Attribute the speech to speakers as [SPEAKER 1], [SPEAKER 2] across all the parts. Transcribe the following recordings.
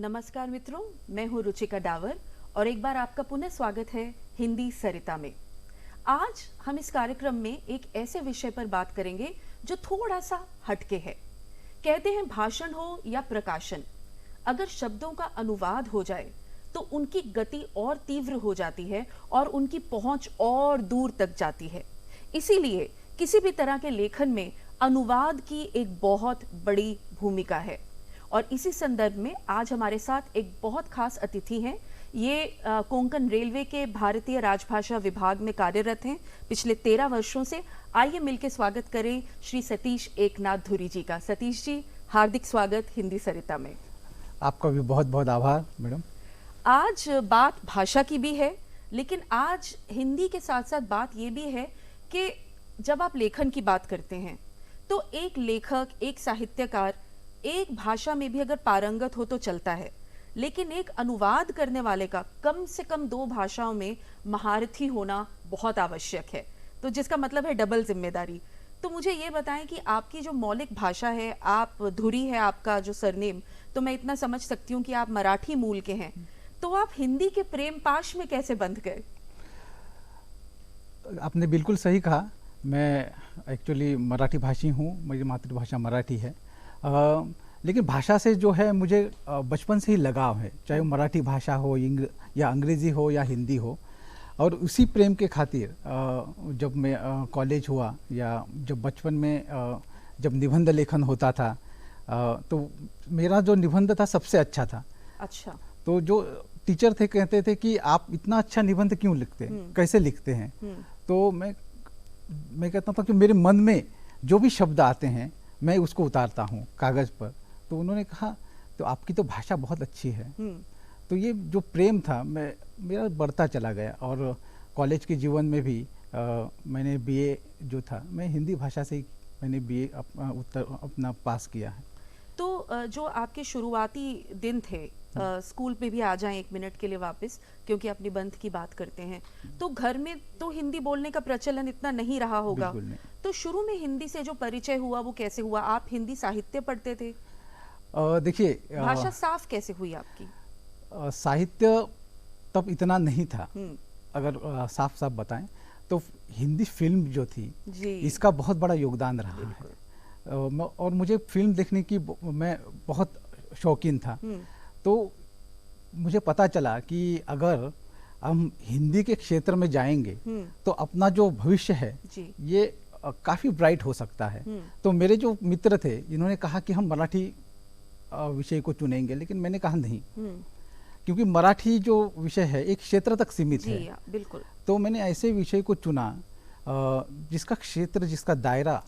[SPEAKER 1] नमस्कार मित्रों, मैं हूं रुचिका डावर और एक बार आपका पुनः स्वागत है हिंदी सरिता में। आज हम इस कार्यक्रम में एक ऐसे विषय पर बात करेंगे जो थोड़ा सा हटके है। कहते हैं भाषण हो या प्रकाशन, अगर शब्दों का अनुवाद हो जाए तो उनकी गति और तीव्र हो जाती है और उनकी पहुंच और दूर तक जाती है। इसीलिए किसी भी तरह के लेखन में अनुवाद की एक बहुत बड़ी भूमिका है और इसी संदर्भ में आज हमारे साथ एक बहुत खास अतिथि हैं। ये कोंकण रेलवे के भारतीय राजभाषा विभाग में कार्यरत हैं पिछले 13 वर्षों से। आइए मिलकर स्वागत करें श्री सतीश एकनाथ धुरी जी का। सतीश जी, हार्दिक स्वागत हिंदी सरिता में।
[SPEAKER 2] आपका भी बहुत बहुत आभार मैडम।
[SPEAKER 1] आज बात भाषा की भी है, लेकिन आज हिंदी के साथ साथ बात ये भी है कि जब आप लेखन की बात करते हैं तो एक लेखक, एक साहित्यकार एक भाषा में भी अगर पारंगत हो तो चलता है, लेकिन एक अनुवाद करने वाले का कम से कम 2 भाषाओं में महारथी होना बहुत आवश्यक है, तो जिसका मतलब है डबल जिम्मेदारी। तो मुझे ये बताएं कि आपकी जो मौलिक भाषा है, आप धुरी है आपका जो सरनेम, तो मैं इतना समझ सकती हूँ कि आप मराठी मूल के हैं, तो आप हिंदी के प्रेम पाश में कैसे बंध गए?
[SPEAKER 2] आपने बिल्कुल सही कहा। मैं एक्चुअली मराठी भाषी हूँ, मेरी मातृभाषा मराठी है। लेकिन भाषा से जो है मुझे बचपन से ही लगाव है, चाहे वो मराठी भाषा हो या अंग्रेज़ी हो या हिंदी हो। और उसी प्रेम के खातिर जब मैं कॉलेज हुआ या जब बचपन में जब निबंध लेखन होता था तो मेरा जो निबंध था सबसे अच्छा था।
[SPEAKER 1] अच्छा।
[SPEAKER 2] तो जो टीचर थे कहते थे कि आप इतना अच्छा निबंध क्यों लिखते हैं, कैसे लिखते हैं। तो मैं कहता था कि मेरे मन में जो भी शब्द आते हैं मैं उसको उतारता हूँ कागज़ पर। तो उन्होंने कहा तो आपकी तो भाषा बहुत अच्छी है। तो ये जो प्रेम था मेरा बढ़ता चला गया और कॉलेज के जीवन में भी मैंने बीए जो था मैं हिंदी भाषा से ही मैंने बीए अपना पास किया है।
[SPEAKER 1] तो जो आपके शुरुआती दिन थे, स्कूल पे भी आ जाएं 1 मिनट के लिए वापस, क्योंकि आप निबंध की बात करते हैं, तो घर में तो हिंदी बोलने का प्रचलन इतना नहीं रहा होगा। तो शुरू में हिंदी से जो परिचय हुआ वो कैसे हुआ? आप हिंदी साहित्य पढ़ते थे?
[SPEAKER 2] देखिए,
[SPEAKER 1] भाषा साफ कैसे हुई आपकी?
[SPEAKER 2] साहित्य तब इतना नहीं था। अगर साफ साफ बताएं तो हिंदी फिल्म जो थी इसका बहुत बड़ा योगदान रहा है। और मुझे फिल्म देखने की मैं बहुत शौकीन था। तो मुझे पता चला कि अगर हम हिंदी के क्षेत्र में जाएंगे तो अपना जो भविष्य है ये काफ़ी ब्राइट हो सकता है। तो मेरे जो मित्र थे इन्होंने कहा कि हम मराठी विषय को चुनेंगे, लेकिन मैंने कहा नहीं, क्योंकि मराठी जो विषय है एक क्षेत्र तक सीमित है।
[SPEAKER 1] बिल्कुल।
[SPEAKER 2] तो मैंने ऐसे विषय को चुना जिसका क्षेत्र, जिसका दायरा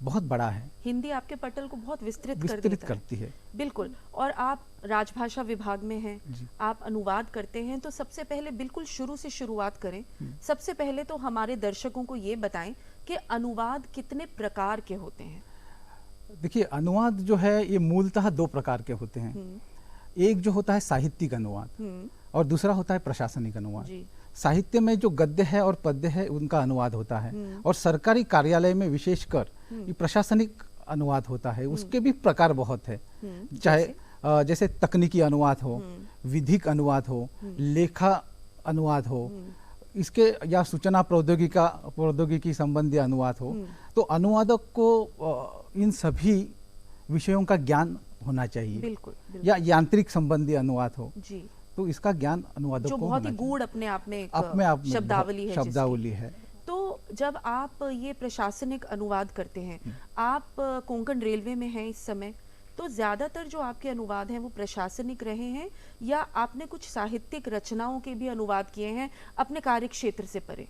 [SPEAKER 2] बहुत बड़ा है।
[SPEAKER 1] हिंदी आपके पटल को बहुत विस्तृत
[SPEAKER 2] करती है।
[SPEAKER 1] बिल्कुल। और आप राजभाषा विभाग में हैं, आप अनुवाद करते हैं, तो सबसे पहले बिल्कुल शुरू से शुरुआत करें। सबसे पहले तो हमारे दर्शकों को ये बताएं कि अनुवाद कितने प्रकार के होते हैं?
[SPEAKER 2] देखिए, अनुवाद जो है ये मूलतः 2 प्रकार के होते हैं। एक जो होता है साहित्यिक अनुवाद और दूसरा होता है प्रशासनिक अनुवाद। साहित्य में जो गद्य है और पद्य है उनका अनुवाद होता है, और सरकारी कार्यालय में विशेषकर ये प्रशासनिक अनुवाद होता है। उसके भी प्रकार बहुत है, चाहे जैसे तकनीकी अनुवाद हो, विधिक अनुवाद हो, लेखा अनुवाद हो, इसके या सूचना प्रौद्योगिकी संबंधी अनुवाद हो। तो अनुवादक को इन सभी विषयों का ज्ञान होना चाहिए।
[SPEAKER 1] बिल्कुल।
[SPEAKER 2] या यांत्रिक संबंधी अनुवाद हो
[SPEAKER 1] जी,
[SPEAKER 2] तो इसका ज्ञान अनुवादक को
[SPEAKER 1] बहुत ही गूढ़ अपने आप में
[SPEAKER 2] शब्दावली है।
[SPEAKER 1] तो जब आप ये प्रशासनिक अनुवाद करते हैं, आप कोंकण रेलवे में हैं इस समय, तो ज्यादातर जो आपके अनुवाद हैं वो प्रशासनिक रहे हैं या आपने कुछ साहित्यिक रचनाओं के भी अनुवाद किए हैं अपने कार्य क्षेत्र से परे?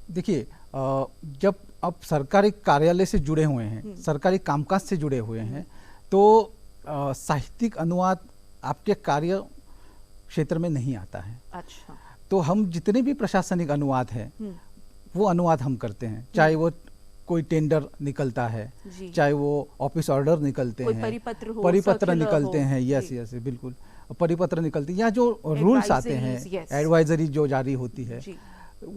[SPEAKER 2] देखिए, जब आप सरकारी कार्यालय से जुड़े हुए हैं, सरकारी कामकाज से जुड़े हुए हैं, तो साहित्यिक अनुवाद आपके कार्य क्षेत्र में नहीं आता है।
[SPEAKER 1] अच्छा।
[SPEAKER 2] तो हम जितने भी प्रशासनिक अनुवाद हैं वो अनुवाद हम करते हैं, चाहे वो कोई टेंडर निकलता है, चाहे वो ऑफिस ऑर्डर निकलते हैं, परिपत्र निकलते हैं, यस बिल्कुल, परिपत्र निकलते हैं, या जो रूल्स आते हैं, एडवाइजरी जो जारी होती है,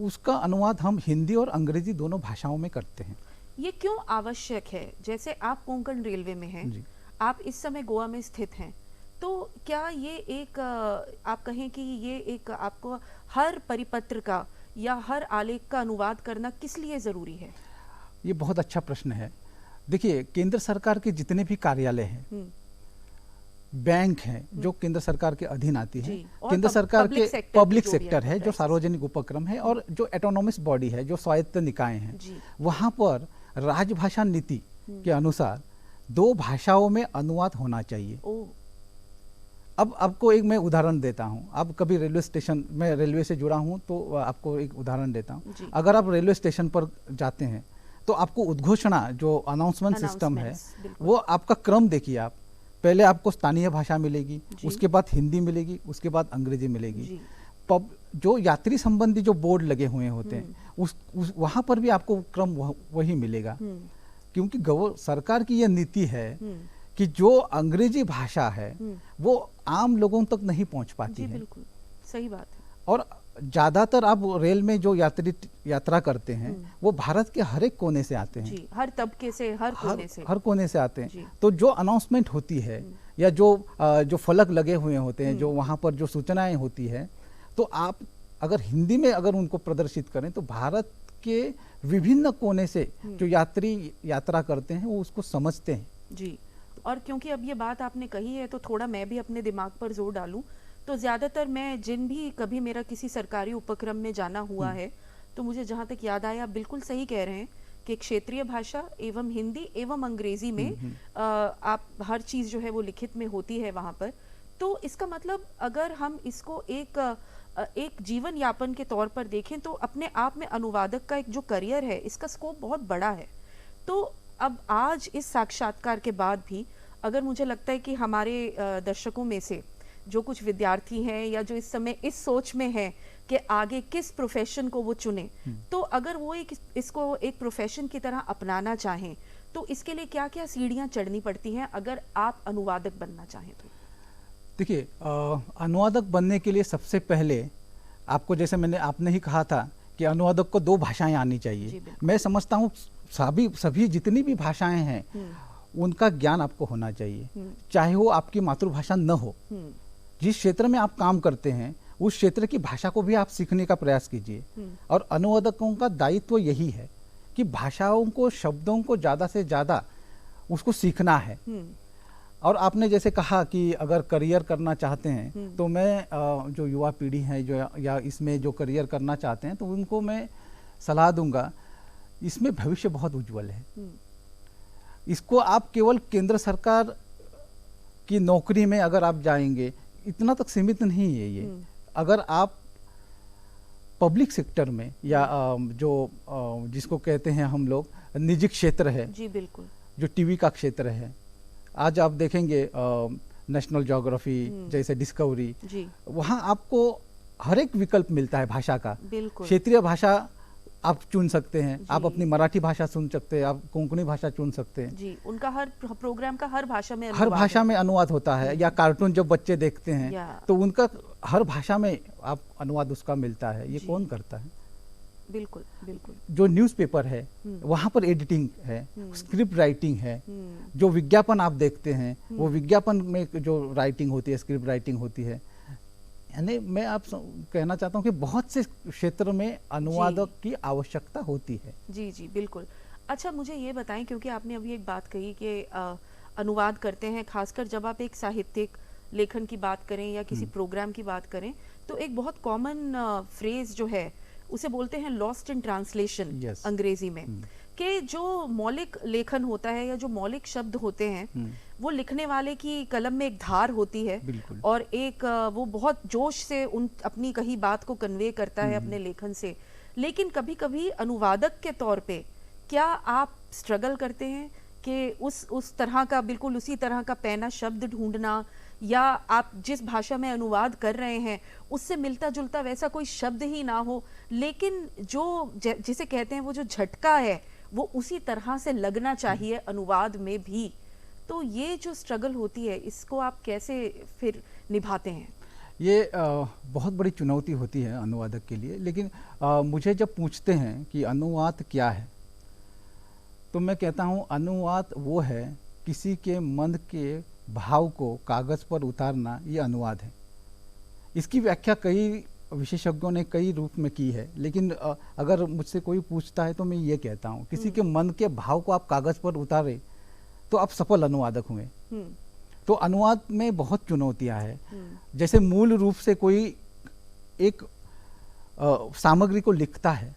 [SPEAKER 2] उसका अनुवाद हम हिंदी और अंग्रेजी दोनों भाषाओं में करते हैं।
[SPEAKER 1] ये क्यों आवश्यक है? जैसे आप कोंकण रेलवे में हैं, आप इस समय गोवा में स्थित हैं, तो क्या ये एक आप कहें कि ये एक आपको हर परिपत्र का या हर आलेख का अनुवाद करना किस लिए ज़रूरी है?
[SPEAKER 2] ये बहुत अच्छा प्रश्न है। देखिए, केंद्र सरकार के जितने भी कार्यालय हैं, बैंक हैं, जो केंद्र सरकार के अधीन आती है, केंद्र सरकार के पब्लिक सेक्टर है, जो सार्वजनिक उपक्रम है, और जो ऑटोनोमस बॉडी है, जो स्वायत्त निकाय हैं, वहाँ पर राजभाषा नीति के अनुसार 2 भाषाओं में अनुवाद होना चाहिए। अब आपको एक मैं उदाहरण देता हूँ। आप कभी रेलवे स्टेशन, मैं रेलवे से जुड़ा हूँ तो आपको एक उदाहरण देता हूँ। अगर आप रेलवे स्टेशन पर जाते हैं तो आपको उद्घोषणा, जो अनाउंसमेंट सिस्टम है, वो आपका क्रम देखिए। आप पहले आपको स्थानीय भाषा मिलेगी, उसके बाद हिंदी मिलेगी, उसके बाद अंग्रेजी मिलेगी। जो यात्री संबंधी जो बोर्ड लगे हुए होते हैं, वहाँ पर भी आपको क्रम वही मिलेगा, क्योंकि सरकार की यह नीति है कि जो अंग्रेजी भाषा है वो आम लोगों तक नहीं पहुंच पाती है।
[SPEAKER 1] बिल्कुल सही बात है।
[SPEAKER 2] और ज्यादातर आप रेल में जो यात्रा करते हैं वो भारत के हर एक कोने से आते हैं,
[SPEAKER 1] हर तबके से, हर
[SPEAKER 2] कोने से आते हैं। तो जो अनाउंसमेंट होती है या जो फलक लगे हुए होते हैं, जो वहाँ पर जो सूचनाएं होती है, तो आप अगर हिंदी में अगर उनको प्रदर्शित करें तो भारत के विभिन्न कोने से जो यात्री यात्रा करते हैं वो उसको समझते हैं।
[SPEAKER 1] जी, और क्योंकि अब ये बात आपने कही है तो थोड़ा मैं भी अपने दिमाग पर जोर डालूं तो ज़्यादातर मैं जिन भी कभी मेरा किसी सरकारी उपक्रम में जाना हुआ है, तो मुझे जहाँ तक याद आया, बिल्कुल सही कह रहे हैं कि क्षेत्रीय भाषा एवं हिंदी एवं अंग्रेजी में आप हर चीज़ जो है वो लिखित में होती है वहाँ पर। तो इसका मतलब अगर हम इसको एक जीवन यापन के तौर पर देखें तो अपने आप में अनुवादक का एक जो करियर है, इसका स्कोप बहुत बड़ा है। तो अब आज इस साक्षात्कार के बाद भी अगर मुझे लगता है कि हमारे दर्शकों में से जो कुछ विद्यार्थी हैं या जो इस समय इस सोच में हैं कि आगे किस प्रोफेशन को वो चुने, तो अगर वो इसको एक प्रोफेशन की तरह अपनाना चाहें तो इसके लिए क्या क्या सीढ़ियां चढ़नी पड़ती हैं अगर आप अनुवादक बनना चाहें तो?
[SPEAKER 2] देखिए, अनुवादक बनने के लिए सबसे पहले आपको, जैसे आपने ही कहा था कि अनुवादक को 2 भाषाएं आनी चाहिए। मैं समझता हूँ सभी जितनी भी भाषाएं हैं उनका ज्ञान आपको होना चाहिए, चाहे वो आपकी मातृभाषा न हो। जिस क्षेत्र में आप काम करते हैं उस क्षेत्र की भाषा को भी आप सीखने का प्रयास कीजिए। और अनुवादकों का दायित्व यही है कि भाषाओं को, शब्दों को ज़्यादा से ज़्यादा उसको सीखना है। और आपने जैसे कहा कि अगर करियर करना चाहते हैं तो मैं जो युवा पीढ़ी है जो या इसमें जो करियर करना चाहते हैं तो उनको मैं सलाह दूंगा, इसमें भविष्य बहुत उज्जवल है। इसको आप केवल केंद्र सरकार की नौकरी में अगर आप जाएंगे, इतना तक सीमित नहीं है ये। अगर आप पब्लिक सेक्टर में या जिसको कहते हैं हम लोग निजी क्षेत्र है,
[SPEAKER 1] जी बिल्कुल, जो
[SPEAKER 2] टीवी का क्षेत्र है, आज आप देखेंगे नेशनल ज्योग्राफी जैसे डिस्कवरी, वहाँ आपको हर एक विकल्प मिलता है भाषा का। क्षेत्रीय भाषा आप चुन सकते हैं, आप अपनी मराठी भाषा सुन सकते हैं, आप कोंकणी भाषा चुन सकते हैं।
[SPEAKER 1] जी, उनका हर प्रोग्राम का हर भाषा में
[SPEAKER 2] अनुवाद होता है। या कार्टून जब बच्चे देखते हैं तो उनका हर भाषा में आप अनुवाद उसका मिलता है। ये कौन करता है?
[SPEAKER 1] बिल्कुल बिल्कुल।
[SPEAKER 2] जो न्यूज़पेपर है वहाँ पर एडिटिंग है, स्क्रिप्ट राइटिंग है। जो विज्ञापन आप देखते हैं वो विज्ञापन में जो राइटिंग होती है, स्क्रिप्ट राइटिंग होती है। यानी मैं आप कहना चाहता हूँ कि बहुत से क्षेत्र में अनुवादक की आवश्यकता होती है।
[SPEAKER 1] जी जी बिल्कुल। अच्छा, मुझे ये बताएं, क्योंकि आपने अभी एक बात कही कि अनुवाद करते हैं, खासकर जब आप एक साहित्यिक लेखन की बात करें या किसी प्रोग्राम की बात करें, तो एक बहुत कॉमन फ्रेज जो है उसे बोलते हैं लॉस्ट इन ट्रांसलेशन अंग्रेजी में, कि जो मौलिक लेखन होता है या जो मौलिक शब्द होते हैं वो लिखने वाले की कलम में एक धार होती है और एक वो बहुत जोश से अपनी कही बात को कन्वे करता है अपने लेखन से। लेकिन कभी कभी अनुवादक के तौर पे क्या आप स्ट्रगल करते हैं कि उस तरह का, बिल्कुल उसी तरह का पैना शब्द ढूंढना, या आप जिस भाषा में अनुवाद कर रहे हैं उससे मिलता जुलता वैसा कोई शब्द ही ना हो, लेकिन जो जिसे कहते हैं वो जो झटका है वो उसी तरह से लगना चाहिए अनुवाद में भी। तो ये जो स्ट्रगल होती है, इसको आप कैसे फिर निभाते हैं?
[SPEAKER 2] ये बहुत बड़ी चुनौती होती है अनुवादक के लिए। लेकिन मुझे जब पूछते हैं कि अनुवाद क्या है, तो मैं कहता हूँ अनुवाद वो है किसी के मन के भाव को कागज़ पर उतारना ये अनुवाद है। इसकी व्याख्या कई विशेषज्ञों ने कई रूप में की है, लेकिन अगर मुझसे कोई पूछता है तो मैं ये कहता हूँ, किसी के मन के भाव को आप कागज़ पर उतारे तो आप सफल अनुवादक हुए। तो अनुवाद में बहुत चुनौतियाँ हैं। जैसे मूल रूप से कोई एक सामग्री को लिखता है,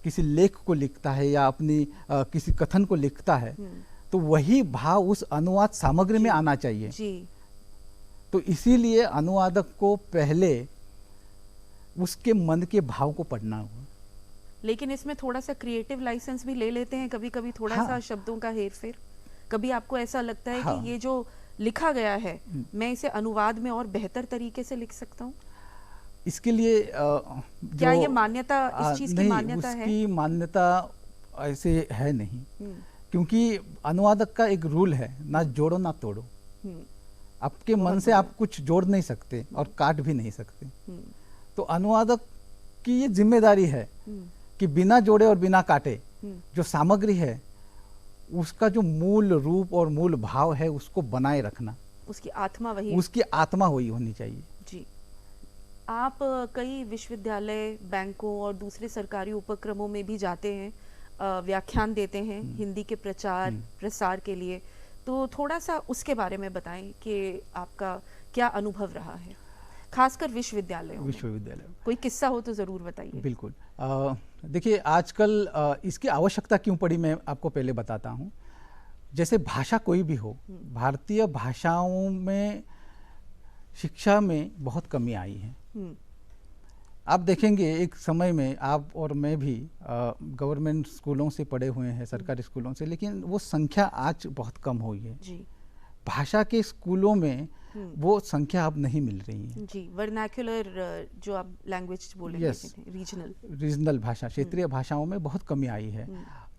[SPEAKER 2] किसी लेख को लिखता है या अपनी किसी कथन को लिखता है, तो वही भाव उस अनुवाद सामग्री में आना चाहिए जी। तो इसीलिए अनुवादक को पहले उसके मन के भाव को पढ़ना होगा।
[SPEAKER 1] लेकिन इसमें थोड़ा सा क्रिएटिव लाइसेंस भी ले लेते हैं कभी कभी, थोड़ा सा शब्दों का हेरफेर। कभी आपको ऐसा लगता है कि ये जो लिखा गया है मैं इसे अनुवाद में और बेहतर तरीके से लिख सकता हूँ?
[SPEAKER 2] इसके लिए
[SPEAKER 1] क्या ये मान्यता, इस चीज की मान्यता है?
[SPEAKER 2] उसकी मान्यता ऐसे है नहीं, क्योंकि अनुवादक का एक रूल है, ना जोड़ो ना तोड़ो। आपके मन से आप कुछ जोड़ नहीं सकते और काट भी नहीं सकते। तो अनुवादक की ये जिम्मेदारी है कि बिना जोड़े और बिना काटे जो सामग्री है उसका जो मूल रूप और मूल भाव है उसको बनाए रखना,
[SPEAKER 1] उसकी आत्मा
[SPEAKER 2] वही होनी चाहिए
[SPEAKER 1] जी। आप कई विश्वविद्यालय, बैंकों और दूसरे सरकारी उपक्रमों में भी जाते हैं, व्याख्यान देते हैं हिंदी के प्रचार प्रसार के लिए, तो थोड़ा सा उसके बारे में बताएं कि आपका क्या अनुभव रहा है, खासकर विश्वविद्यालयों में। कोई किस्सा हो तो जरूर बताइए।
[SPEAKER 2] बिल्कुल। देखिए, आजकल इसकी आवश्यकता क्यों पड़ी मैं आपको पहले बताता हूँ। जैसे भाषा कोई भी हो, भारतीय भाषाओं में शिक्षा में बहुत कमी आई है। आप देखेंगे एक समय में आप और मैं भी गवर्नमेंट स्कूलों से पढ़े हुए हैं, सरकारी स्कूलों से, लेकिन वो संख्या आज बहुत कम हुई है जी। भाषा के स्कूलों में वो संख्या अब नहीं मिल रही है
[SPEAKER 1] जी। वर्नाक्युलर जो आप लैंग्वेज बोले,
[SPEAKER 2] रीजनल भाषा, क्षेत्रीय भाषाओं में बहुत कमी आई है।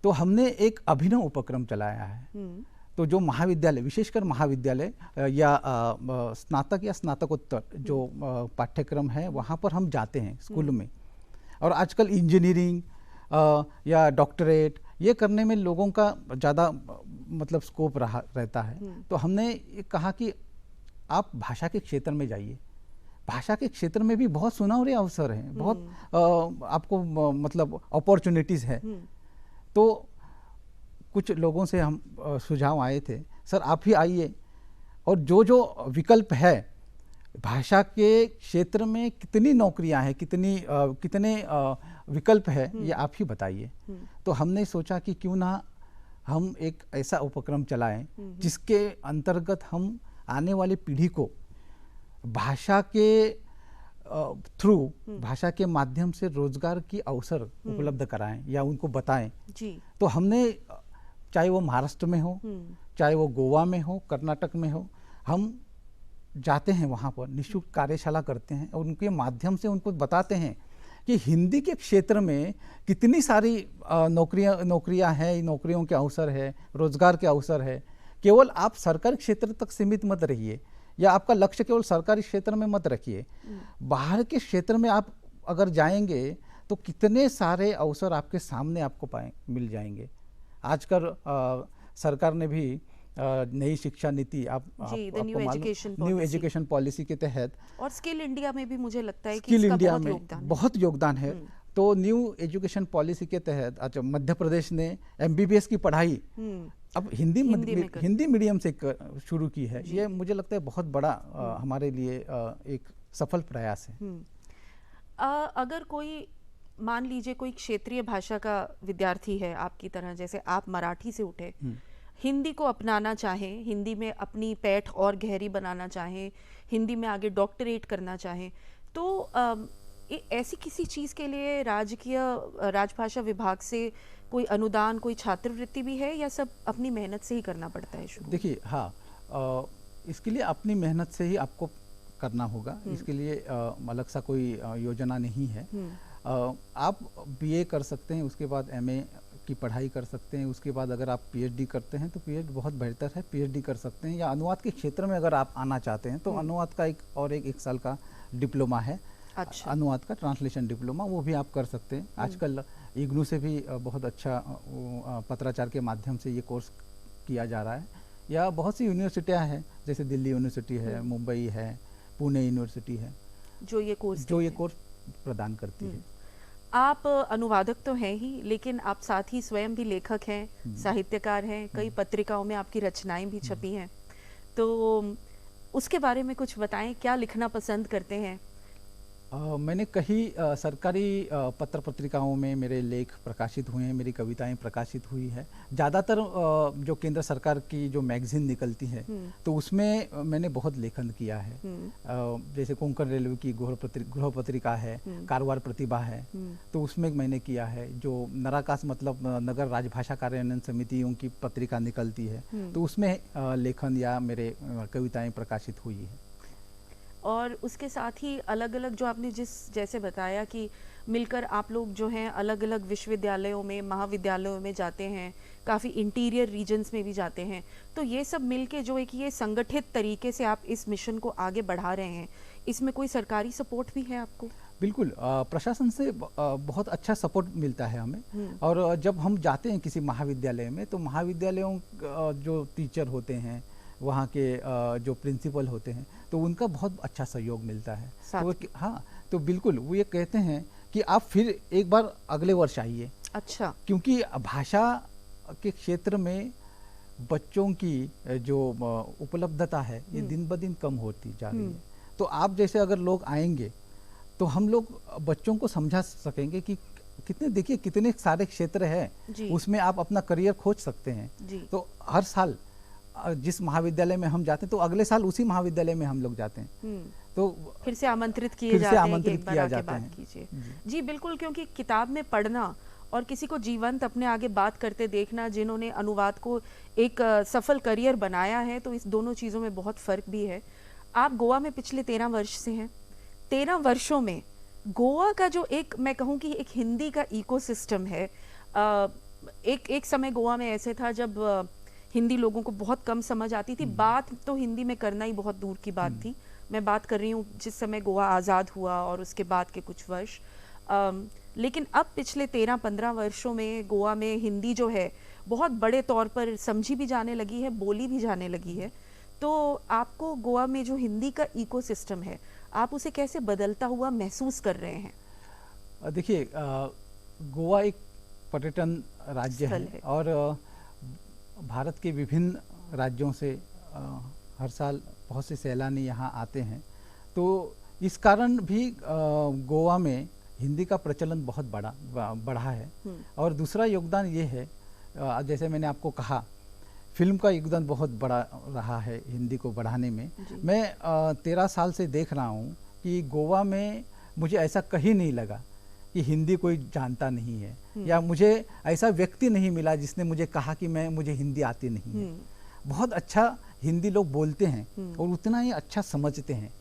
[SPEAKER 2] तो हमने एक अभिनव उपक्रम चलाया है। तो जो महाविद्यालय, विशेषकर महाविद्यालय या स्नातक या स्नातकोत्तर जो पाठ्यक्रम है, वहाँ पर हम जाते हैं स्कूल में, और आजकल इंजीनियरिंग या डॉक्टरेट ये करने में लोगों का ज़्यादा मतलब स्कोप रहता है। तो हमने कहा कि आप भाषा के क्षेत्र में जाइए, भाषा के क्षेत्र में भी बहुत सुनहरे अवसर हैं, बहुत आपको मतलब अपॉर्चुनिटीज़ है। तो कुछ लोगों से हम सुझाव आए थे, सर आप ही आइए और जो विकल्प है भाषा के क्षेत्र में, कितनी नौकरियां हैं, कितने विकल्प है, ये आप ही बताइए। तो हमने सोचा कि क्यों ना हम एक ऐसा उपक्रम चलाएं जिसके अंतर्गत हम आने वाली पीढ़ी को भाषा के थ्रू, भाषा के माध्यम से रोजगार की अवसर उपलब्ध कराएं या उनको बताएं जी। तो हमने, चाहे वो महाराष्ट्र में हो, चाहे वो गोवा में हो, कर्नाटक में हो, हम जाते हैं वहाँ पर, निःशुल्क कार्यशाला करते हैं और उनके माध्यम से उनको बताते हैं कि हिंदी के क्षेत्र में कितनी सारी नौकरियां हैं, नौकरियों के अवसर है, रोजगार के अवसर है। केवल आप सरकारी क्षेत्र तक सीमित मत रहिए या आपका लक्ष्य केवल सरकारी क्षेत्र में मत रखिए, बाहर के क्षेत्र में आप अगर जाएंगे तो कितने सारे अवसर आपके सामने आपको मिल जाएंगे। आजकल सरकार ने भी नई शिक्षा नीति न्यू एजुकेशन पॉलिसी के तहत,
[SPEAKER 1] और स्किल इंडिया में भी मुझे लगता है कि
[SPEAKER 2] स्किल इंडिया में बहुत योगदान है। तो न्यू एजुकेशन पॉलिसी के तहत अच्छा मध्य प्रदेश ने MBBS की पढ़ाई अब हिंदी मीडियम से शुरू की है। ये मुझे लगता है बहुत बड़ा हमारे लिए एक सफल प्रयास है।
[SPEAKER 1] अगर कोई, मान लीजिए कोई क्षेत्रीय भाषा का विद्यार्थी है आपकी तरह, जैसे आप मराठी से उठे, हिंदी को अपनाना चाहें, हिंदी में अपनी पैठ और गहरी बनाना चाहें, हिंदी में आगे डॉक्टरेट करना चाहें, तो ऐसी किसी चीज़ के लिए राजभाषा विभाग से कोई अनुदान, कोई छात्रवृत्ति भी है, या सब अपनी मेहनत से ही करना पड़ता है शुरू?
[SPEAKER 2] देखिए, हाँ, इसके लिए अपनी मेहनत से ही आपको करना होगा। इसके लिए अलग सा कोई योजना नहीं है। आप BA कर सकते हैं, उसके बाद MA की पढ़ाई कर सकते हैं, उसके बाद अगर आप PhD करते हैं तो PhD बहुत बेहतर है, PhD कर सकते हैं, या अनुवाद के क्षेत्र में अगर आप आना चाहते हैं तो अनुवाद का एक साल का डिप्लोमा है। अच्छा। अनुवाद का ट्रांसलेशन डिप्लोमा, वो भी आप कर सकते हैं। आजकल IGNOU से भी बहुत अच्छा पत्राचार के माध्यम से ये कोर्स किया जा रहा है। या बहुत सी यूनिवर्सिटियाँ हैं, जैसे दिल्ली यूनिवर्सिटी है, मुंबई है, पुणे यूनिवर्सिटी है,
[SPEAKER 1] जो ये कोर्स
[SPEAKER 2] प्रदान करती है।
[SPEAKER 1] आप अनुवादक तो हैं ही, लेकिन आप साथ ही स्वयं भी लेखक हैं, साहित्यकार हैं, कई पत्रिकाओं में आपकी रचनाएं भी छपी हैं, तो उसके बारे में कुछ बताएं, क्या लिखना पसंद करते हैं?
[SPEAKER 2] मैंने कई सरकारी पत्र पत्रिकाओं में मेरे लेख प्रकाशित हुए हैं, मेरी कविताएं प्रकाशित हुई है। ज़्यादातर जो केंद्र सरकार की जो मैगजीन निकलती है तो उसमें मैंने बहुत लेखन किया है। जैसे कोंकण रेलवे की गृह पत्रिका है, कारवार प्रतिभा है, तो उसमें मैंने किया है। जो नराकाश मतलब नगर राजभाषा कार्यान्वयन समितियों की पत्रिका निकलती है तो उसमें लेखन या मेरे कविताएं प्रकाशित हुई है।
[SPEAKER 1] और उसके साथ ही अलग अलग जो आपने जैसे बताया कि मिलकर आप लोग जो हैं अलग अलग विश्वविद्यालयों में, महाविद्यालयों में जाते हैं, काफ़ी इंटीरियर रीजन्स में भी जाते हैं, तो ये सब मिलके जो एक ये संगठित तरीके से आप इस मिशन को आगे बढ़ा रहे हैं, इसमें कोई सरकारी सपोर्ट भी है आपको?
[SPEAKER 2] बिल्कुल, प्रशासन से बहुत अच्छा सपोर्ट मिलता है हमें। और जब हम जाते हैं किसी महाविद्यालय में तो महाविद्यालयों जो टीचर होते हैं, वहाँ के जो प्रिंसिपल होते हैं, तो उनका बहुत अच्छा सहयोग मिलता है। तो हाँ, तो बिल्कुल वो ये कहते हैं कि आप फिर एक बार अगले वर्ष आइए।
[SPEAKER 1] अच्छा।
[SPEAKER 2] क्योंकि भाषा के क्षेत्र में बच्चों की जो उपलब्धता है ये दिन ब दिन कम होती जा रही है। तो आप जैसे अगर लोग आएंगे तो हम लोग बच्चों को समझा सकेंगे कि देखिए कितने सारे क्षेत्र हैं, उसमें आप अपना करियर खोज सकते हैं। तो हर साल जिस महाविद्यालय में हम जाते हैं तो अगले साल उसी महाविद्यालय में हम लोग जाते हैं, तो
[SPEAKER 1] फिर से आमंत्रित किए जाते हैं कि एक बार आके बात कीजिए। जी बिल्कुल, क्योंकि किताब में पढ़ना और किसी को जीवंत अपने आगे बात करते देखना, जिन्होंने अनुवाद को एक सफल करियर बनाया है, तो इस दोनों चीज़ों में बहुत फ़र्क भी है। आप गोवा में पिछले 13 वर्ष से हैं। 13 वर्षों में गोवा का जो एक, मैं कहूँ कि एक हिंदी का इकोसिस्टम है। एक समय गोवा में ऐसे था जब हिंदी लोगों को बहुत कम समझ आती थी, बात तो हिंदी में करना ही बहुत दूर की बात थी। मैं बात कर रही हूँ जिस समय गोवा आज़ाद हुआ और उसके बाद के कुछ वर्ष। लेकिन अब पिछले 13-15 वर्षों में गोवा में हिंदी जो है बहुत बड़े तौर पर समझी भी जाने लगी है, बोली भी जाने लगी है। तो आपको गोवा में जो हिंदी का इकोसिस्टम है, आप उसे कैसे बदलता हुआ महसूस कर रहे हैं?
[SPEAKER 2] देखिए, गोवा एक पर्यटन राज्य है और भारत के विभिन्न राज्यों से हर साल बहुत से सैलानी यहाँ आते हैं। तो इस कारण भी गोवा में हिंदी का प्रचलन बहुत बढ़ा है। और दूसरा योगदान ये है, जैसे मैंने आपको कहा, फिल्म का योगदान बहुत बड़ा रहा है हिंदी को बढ़ाने में। मैं 13 साल से देख रहा हूँ कि गोवा में मुझे ऐसा कहीं नहीं लगा कि हिंदी कोई जानता नहीं है, या मुझे ऐसा व्यक्ति नहीं मिला जिसने मुझे कहा कि मुझे हिंदी आती नहीं है। बहुत अच्छा हिंदी लोग बोलते हैं और उतना ही अच्छा समझते हैं।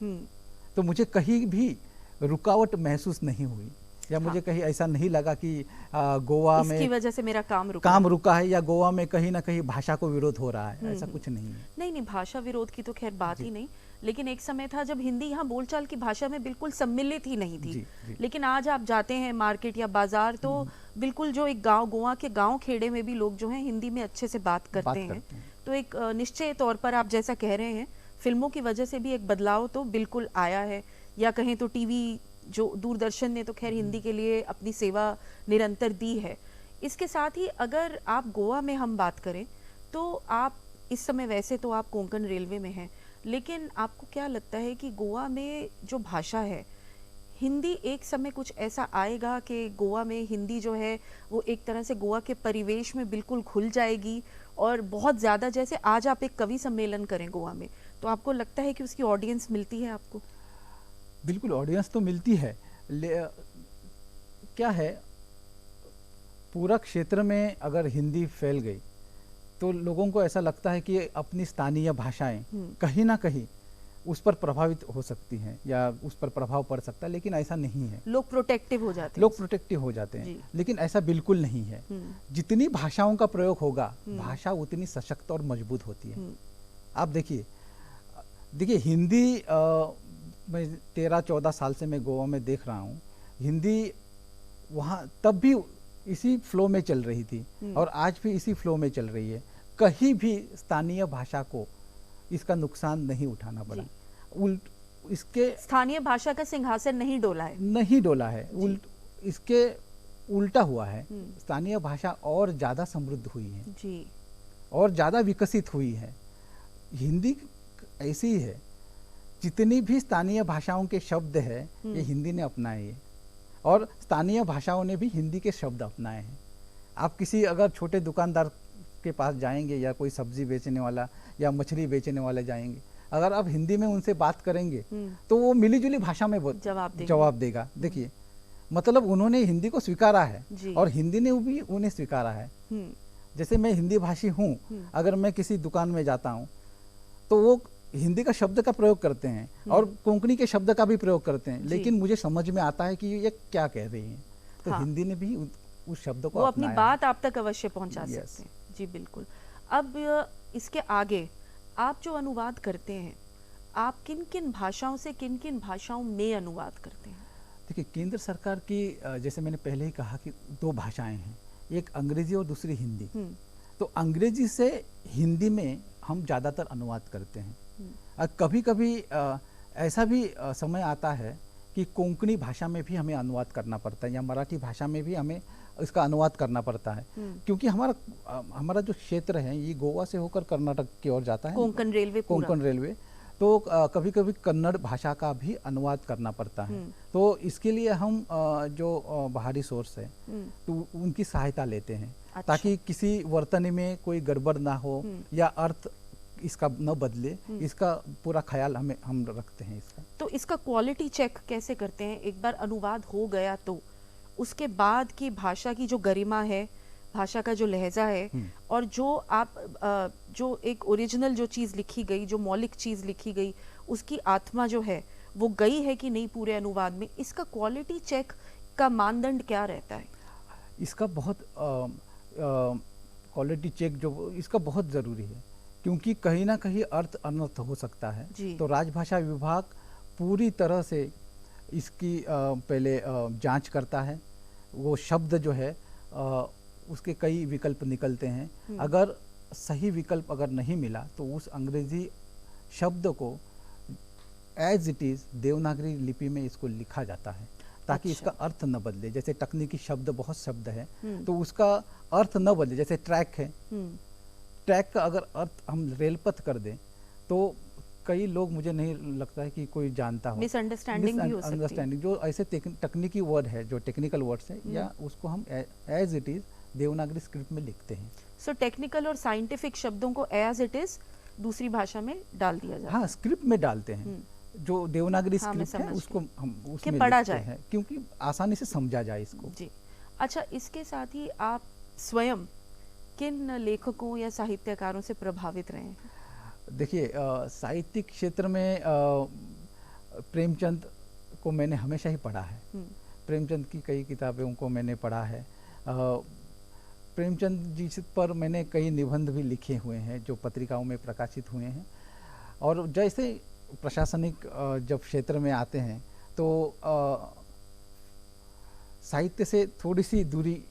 [SPEAKER 2] तो मुझे कहीं भी रुकावट महसूस नहीं हुई, या मुझे कहीं ऐसा नहीं लगा कि गोवा में
[SPEAKER 1] इसकी वजह से मेरा काम
[SPEAKER 2] रुका है, या गोवा में कहीं ना कहीं भाषा को विरोध हो रहा है। ऐसा कुछ नहीं है।
[SPEAKER 1] नहीं, भाषा विरोध की तो खैर बात ही नहीं, लेकिन एक समय था जब हिंदी यहाँ बोलचाल की भाषा में बिल्कुल सम्मिलित ही नहीं थी। लेकिन आज आप जाते हैं मार्केट या बाजार तो बिल्कुल जो एक गांव, गोवा के गांव खेड़े में भी लोग जो हैं हिंदी में अच्छे से बात करते हैं। तो एक निश्चय तौर पर आप जैसा कह रहे हैं, फिल्मों की वजह से भी एक बदलाव तो बिल्कुल आया है, या कहें तो टीवी जो दूरदर्शन ने तो खैर हिंदी के लिए अपनी सेवा निरंतर दी है। इसके साथ ही अगर आप गोवा में हम बात करें तो आप इस समय, वैसे तो आप कोंकण रेलवे में हैं, लेकिन आपको क्या लगता है कि गोवा में जो भाषा है हिंदी, एक समय कुछ ऐसा आएगा कि गोवा में हिंदी जो है वो एक तरह से गोवा के परिवेश में बिल्कुल घुल जाएगी और बहुत ज़्यादा, जैसे आज आप एक कवि सम्मेलन करें गोवा में, तो आपको लगता है कि उसकी ऑडियंस मिलती है आपको?
[SPEAKER 2] बिल्कुल, ऑडियंस तो मिलती है। क्या है, पूरा क्षेत्र में अगर हिंदी फैल गई तो लोगों को ऐसा लगता है कि अपनी स्थानीय भाषाएं कहीं ना कहीं उस पर प्रभावित हो सकती हैं या उस पर प्रभाव पड़ सकता है, लेकिन ऐसा नहीं है।
[SPEAKER 1] लोग प्रोटेक्टिव हो जाते हैं।
[SPEAKER 2] लेकिन ऐसा बिल्कुल नहीं है। जितनी भाषाओं का प्रयोग होगा, भाषा उतनी सशक्त और मजबूत होती है। आप देखिए हिंदी, मैं 13-14 साल से मैं गोवा में देख रहा हूँ, हिंदी वहाँ तब भी इसी फ्लो में चल रही थी और आज भी इसी फ्लो में चल रही है। कहीं भी स्थानीय भाषा को इसका नुकसान नहीं उठाना पड़ा। इसके
[SPEAKER 1] स्थानीय भाषा का सिंहासन नहीं डोला है,
[SPEAKER 2] नहीं डोला है, इसके उल्टा हुआ है। स्थानीय भाषा और ज़्यादा समृद्ध हुई है
[SPEAKER 1] जी,
[SPEAKER 2] और ज़्यादा विकसित हुई है। हिंदी ऐसी ही है, जितनी भी स्थानीय भाषाओं के शब्द है ये हिंदी ने अपनाए हैं और स्थानीय भाषाओं ने भी हिंदी के शब्द अपनाए हैं। आप किसी अगर छोटे दुकानदार के पास जाएंगे या कोई सब्जी बेचने वाला या मछली बेचने वाले जाएंगे, अगर आप हिंदी में उनसे बात करेंगे तो वो मिली जुली भाषा में जवाब देगा। देखिए, मतलब उन्होंने हिंदी को स्वीकारा है और हिंदी ने भी उन्हें स्वीकारा है। जैसे मैं हिंदी भाषी हूँ, अगर मैं किसी दुकान में जाता हूँ तो वो हिंदी का शब्द का प्रयोग करते हैं और कोंकणी के शब्द का भी प्रयोग करते हैं, लेकिन मुझे समझ में आता है कि ये क्या कह रही हैं। तो हिंदी ने भी उस शब्द को
[SPEAKER 1] अपनी बात आप तक अवश्य पहुंचा सकते हैं। जी बिल्कुल। अब इसके आगे आप जो अनुवाद करते हैं, आप किन किन भाषाओं से किन किन भाषाओं में अनुवाद करते हैं?
[SPEAKER 2] देखिए, केंद्र सरकार की जैसे मैंने पहले ही कहा कि 2 भाषाएं हैं, एक अंग्रेजी और दूसरी हिंदी। तो अंग्रेजी से हिंदी में हम ज़्यादातर अनुवाद करते हैं। कभी कभी ऐसा भी समय आता है कि कोंकणी भाषा में भी हमें अनुवाद करना पड़ता है या मराठी भाषा में भी हमें इसका अनुवाद करना पड़ता है, क्योंकि हमारा जो क्षेत्र है ये गोवा से होकर कर्नाटक की ओर जाता है,
[SPEAKER 1] कोंकण रेलवे।
[SPEAKER 2] तो कभी कभी कन्नड़ भाषा का भी अनुवाद करना पड़ता है। तो इसके लिए हम जो बाहरी सोर्स है तो उनकी सहायता लेते हैं। अच्छा। ताकि किसी वर्तनी में कोई गड़बड़ ना हो या अर्थ इसका न बदले, इसका पूरा ख्याल हम रखते हैं इसका।
[SPEAKER 1] तो इसका क्वालिटी चेक कैसे करते हैं? एक बार अनुवाद हो गया तो उसके बाद की भाषा की जो गरिमा है, भाषा का जो लहजा है और जो आप जो एक ओरिजिनल जो चीज़ लिखी गई, जो मौलिक चीज़ लिखी गई, उसकी आत्मा जो है वो गई है कि नहीं पूरे अनुवाद में, इसका क्वालिटी चेक का मानदंड क्या रहता है?
[SPEAKER 2] इसका बहुत क्वालिटी चेक जो इसका बहुत ज़रूरी है, क्योंकि कहीं ना कहीं अर्थ अनर्थ हो सकता है। तो राजभाषा विभाग पूरी तरह से इसकी पहले जांच करता है। वो शब्द जो है उसके कई विकल्प निकलते हैं। अगर सही विकल्प अगर नहीं मिला तो उस अंग्रेजी शब्द को एज इट इज़ देवनागरी लिपि में इसको लिखा जाता है, ताकि इसका अर्थ न बदले। जैसे तकनीकी शब्द बहुत शब्द है तो उसका अर्थ न बदले। जैसे ट्रैक है, ट्रैक का अगर अर्थ हम रेलपथ कर दें तो कई लोग, मुझे नहीं लगता है कि कोई जानता हो,
[SPEAKER 1] मिसअंडरस्टैंडिंग भी हो सकती है।
[SPEAKER 2] जो ऐसे तकनीकी वर्ड है, जो टेक्निकल वर्ड्स है, या उसको हम as it is Devanagari script में लिखते हैं।
[SPEAKER 1] सो टेक्निकल और साइंटिफिक शब्दों को एज इट इज दूसरी भाषा में डाल दिया जाता है।
[SPEAKER 2] हाँ, स्क्रिप्ट में डालते हैं। जो देवनागरी स्क्रिप्ट है उसको हम उसमें
[SPEAKER 1] पढ़ा
[SPEAKER 2] जाए हैं, क्योंकि आसानी से समझा जाए इसको।
[SPEAKER 1] जी। अच्छा, इसके साथ ही आप स्वयं किन लेखकों या साहित्यकारों से प्रभावित रहे हैं?
[SPEAKER 2] देखिए, साहित्यिक क्षेत्र में प्रेमचंद को मैंने हमेशा ही पढ़ा है। प्रेमचंद की कई किताबों को मैंने पढ़ा है। प्रेमचंद जी पर मैंने कई निबंध भी लिखे हुए हैं जो पत्रिकाओं में प्रकाशित हुए हैं। और जैसे प्रशासनिक जब क्षेत्र में आते हैं तो साहित्य से थोड़ी सी दूरी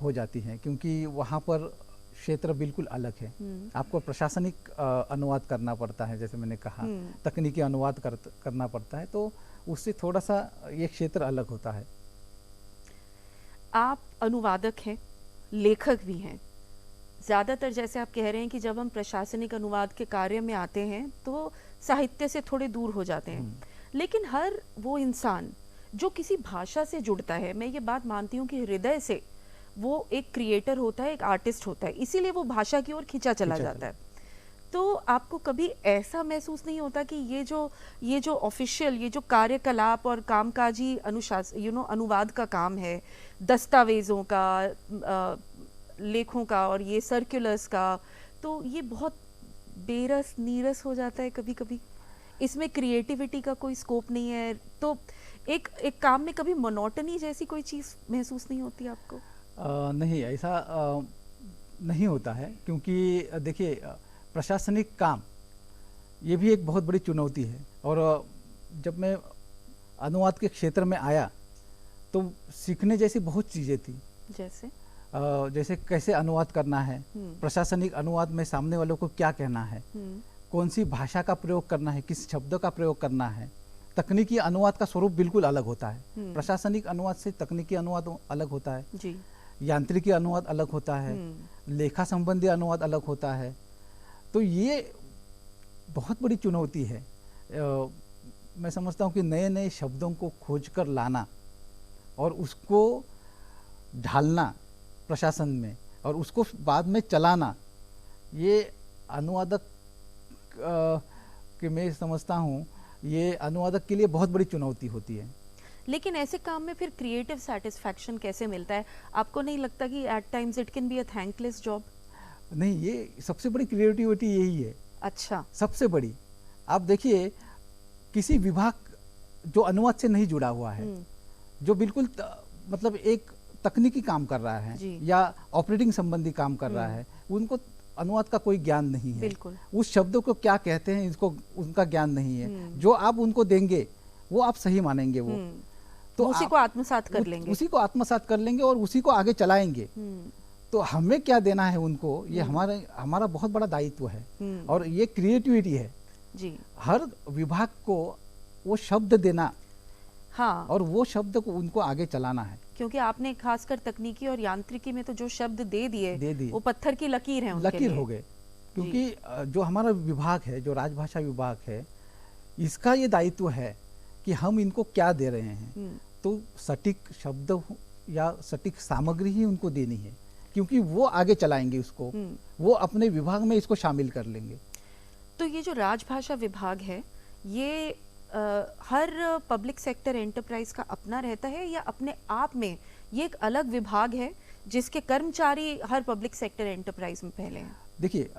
[SPEAKER 2] हो जाती है, क्योंकि वहाँ पर क्षेत्र बिल्कुल अलग है। आपको प्रशासनिक अनुवाद करना पड़ता है, जैसे मैंने कहा, तकनीकी अनुवाद करना पड़ता है, तो उससे थोड़ा सा ये क्षेत्र अलग होता है।
[SPEAKER 1] आप अनुवादक हैं, लेखक भी हैं। ज़्यादातर जैसे आप कह रहे हैं कि जब हम प्रशासनिक अनुवाद के कार्य में आते हैं तो साहित्य से थोड़े दूर हो जाते हैं, लेकिन हर वो इंसान जो किसी भाषा से जुड़ता है, मैं ये बात मानती हूँ कि हृदय से वो एक क्रिएटर होता है, एक आर्टिस्ट होता है, इसीलिए वो भाषा की ओर खींचा चला जाता है। तो आपको कभी ऐसा महसूस नहीं होता कि ये जो ऑफिशियल, ये जो कार्यकलाप और कामकाजी अनुशासन, अनुवाद का काम है, दस्तावेजों का, लेखों का और ये सर्कुलर्स का, तो ये बहुत बेरस नीरस हो जाता है कभी कभी? इसमें क्रिएटिविटी का कोई स्कोप नहीं है, तो एक काम में कभी मोनोटनी जैसी कोई चीज़ महसूस नहीं होती आपको?
[SPEAKER 2] नहीं, ऐसा नहीं होता है, क्योंकि देखिए, प्रशासनिक काम ये भी एक बहुत बड़ी चुनौती है। और जब मैं अनुवाद के क्षेत्र में आया तो सीखने जैसी बहुत चीज़ें थी।
[SPEAKER 1] जैसे
[SPEAKER 2] जैसे कैसे अनुवाद करना है, प्रशासनिक अनुवाद में सामने वालों को क्या कहना है, कौन सी भाषा का प्रयोग करना है, किस शब्द का प्रयोग करना है। तकनीकी अनुवाद का स्वरूप बिल्कुल अलग होता है। प्रशासनिक अनुवाद से तकनीकी अनुवाद अलग होता है
[SPEAKER 1] जी।
[SPEAKER 2] यांत्रिकी अनुवाद अलग होता है, लेखा संबंधी अनुवाद अलग होता है। तो ये बहुत बड़ी चुनौती है। मैं समझता हूँ कि नए नए शब्दों को खोज कर लाना और उसको ढालना प्रशासन में और उसको बाद में चलाना, ये अनुवादक कि मैं समझता हूँ ये अनुवादक के लिए बहुत बड़ी चुनौती होती है।
[SPEAKER 1] लेकिन ऐसे काम में फिर क्रिएटिव सेटिस्फैक्शन कैसे मिलता है? आपको नहीं लगता कि at times it can be a thankless job?
[SPEAKER 2] नहीं, ये सबसे बड़ी क्रिएटिविटी यही है।
[SPEAKER 1] अच्छा, सबसे
[SPEAKER 2] बड़ी। आप देखिए, किसी विभाग जो अनुवाद से नहीं जुड़ा हुआ है, जो बिल्कुल मतलब एक तकनीकी काम कर रहा है या ऑपरेटिंग संबंधी काम कर रहा है, उनको अनुवाद का कोई ज्ञान नहीं है।
[SPEAKER 1] बिल्कुल।
[SPEAKER 2] उस शब्दों को क्या कहते हैं इसको उनका ज्ञान नहीं है। जो आप उनको देंगे वो आप सही मानेंगे, वो
[SPEAKER 1] तो उसी को आत्मसात कर लेंगे,
[SPEAKER 2] उसी को आत्मसात कर लेंगे और उसी को आगे चलाएंगे। तो हमें क्या देना है उनको, ये हमारा बहुत बड़ा दायित्व है और ये क्रिएटिविटी है जी। हर विभाग को वो शब्द देना, हाँ, और वो शब्द को उनको आगे चलाना है।
[SPEAKER 1] क्योंकि आपने खासकर तकनीकी और यांत्रिकी में तो जो शब्द दे दिए वो पत्थर की लकीर है, उनके
[SPEAKER 2] लकीर हो गए। क्योंकि जो हमारा विभाग है, जो राजभाषा विभाग है, इसका ये दायित्व है कि हम इनको क्या दे रहे हैं, तो सटीक शब्द या सटीक सामग्री ही उनको देनी है, क्योंकि वो आगे चलाएंगे उसको, वो अपने विभाग में इसको शामिल कर लेंगे।
[SPEAKER 1] तो ये जो राजभाषा विभाग है, ये हर पब्लिक सेक्टर एंटरप्राइज का अपना रहता है या अपने आप में ये एक अलग विभाग है जिसके कर्मचारी हर पब्लिक सेक्टर एंटरप्राइज में पहले हैं?
[SPEAKER 2] देखिए,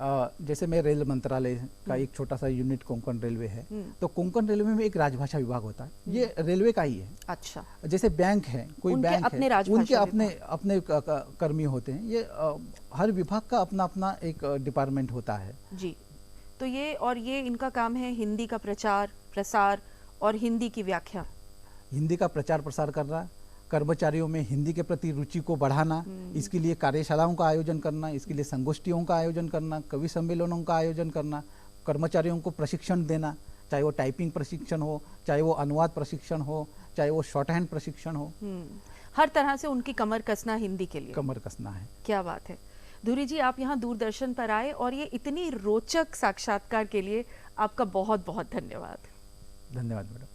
[SPEAKER 2] जैसे मैं रेल मंत्रालय का एक छोटा सा यूनिट कोंकण रेलवे है, तो कोंकण रेलवे में एक राजभाषा विभाग होता है, ये रेलवे का ही है।
[SPEAKER 1] अच्छा।
[SPEAKER 2] जैसे बैंक है, कोई बैंक है, उनके अपने कर्मी होते हैं। ये हर विभाग का अपना अपना एक डिपार्टमेंट होता है
[SPEAKER 1] जी। तो ये इनका काम है हिंदी का प्रचार प्रसार और हिंदी की व्याख्या,
[SPEAKER 2] हिंदी का प्रचार प्रसार करना, कर्मचारियों में हिंदी के प्रति रुचि को बढ़ाना, इसके लिए कार्यशालाओं का आयोजन करना, इसके लिए संगोष्ठियों का आयोजन करना, कवि सम्मेलनों का आयोजन करना, कर्मचारियों को प्रशिक्षण देना, चाहे वो टाइपिंग प्रशिक्षण हो, चाहे वो अनुवाद प्रशिक्षण हो, चाहे वो शॉर्ट हैंड प्रशिक्षण हो।
[SPEAKER 1] हर तरह से उनकी कमर कसना हिंदी के लिए,
[SPEAKER 2] कमर कसना है।
[SPEAKER 1] क्या बात है। धुरी जी, आप यहाँ दूरदर्शन पर आए और ये इतनी रोचक साक्षात्कार के लिए आपका बहुत बहुत धन्यवाद।
[SPEAKER 2] धन्यवाद मैडम।